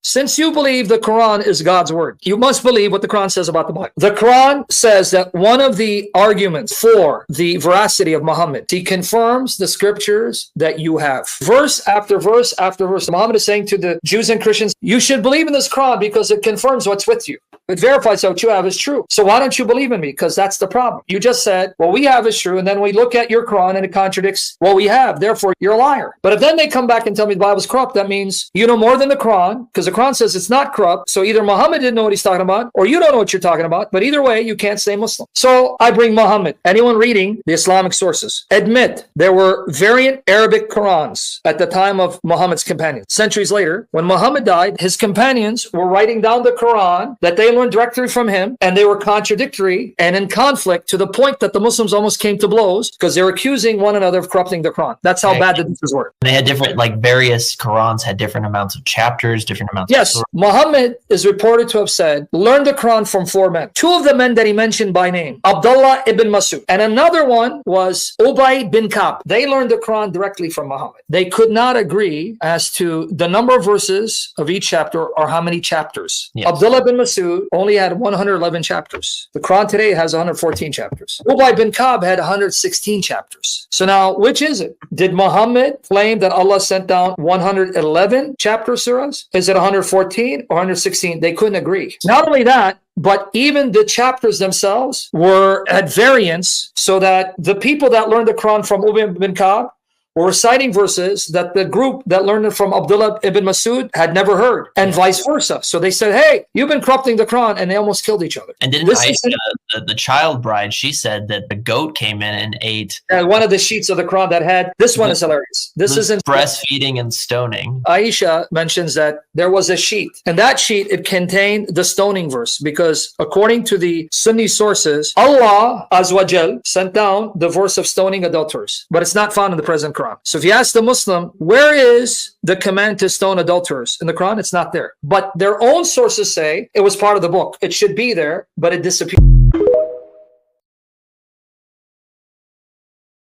Since you believe the Quran is God's word, you must believe what the Quran says about the Bible. The Quran says that one of the arguments for the veracity of Muhammad, he confirms the scriptures that you have. Verse after verse after verse, Muhammad is saying to the Jews and Christians, you should believe in this Quran because it confirms what's with you. It verifies that what you have is true. So why don't you believe in me? Because that's the problem. You just said, what we have is true, and then we look at your Quran and it contradicts what we have. Therefore, you're a liar. But if then they come back and tell me the Bible's corrupt, that means you know more than the Quran, because the Quran says it's not corrupt. So either Muhammad didn't know what he's talking about, or you don't know what you're talking about. But either way, you can't stay Muslim. So I bring Muhammad. Anyone reading the Islamic sources, admit there were variant Arabic Qurans at the time of Muhammad's companions. Centuries later, when Muhammad died, his companions were writing down the Quran that they learned directly from him, and they were contradictory and in conflict to the point that the Muslims almost came to blows because they were accusing one another of corrupting the Quran. That's how bad the differences were. They had different, like various Qurans had different amounts of chapters, different amounts Yes, of Muhammad is reported to have said, learn the Quran from 4 men. 2 of the men that he mentioned by name, Abdullah ibn Masud, and another one was Ubay bin Ka'b. They learned the Quran directly from Muhammad. They could not agree as to the number of verses of each chapter or how many chapters. Yes. Abdullah bin Masud only had 111 chapters. The Quran today has 114 chapters. Ubay bin Ka'b had 116 chapters. So now, which is it? Did Muhammad claim that Allah sent down 111 chapter surahs? Is it 114 or 116? They couldn't agree. Not only that, but even the chapters themselves were at variance, so that the people that learned the Quran from Ubay bin Ka'b were reciting verses that the group that learned it from Abdullah ibn Masud had never heard, and vice versa. So they said, hey, you've been corrupting the Quran, and they almost killed each other. And didn't Aisha, the child bride, she said that the goat came in and ate one of the sheets of the Quran that had, this one is hilarious. This isn't breastfeeding and stoning. Aisha mentions that there was a sheet, and that sheet, it contained the stoning verse, because according to the Sunni sources, Allah Azza wa Jal sent down the verse of stoning adulterers, but it's not found in the present Quran. So if you ask the Muslim, where is the command to stone adulterers? In the Quran, it's not there. But their own sources say it was part of the book. It should be there, but it disappeared.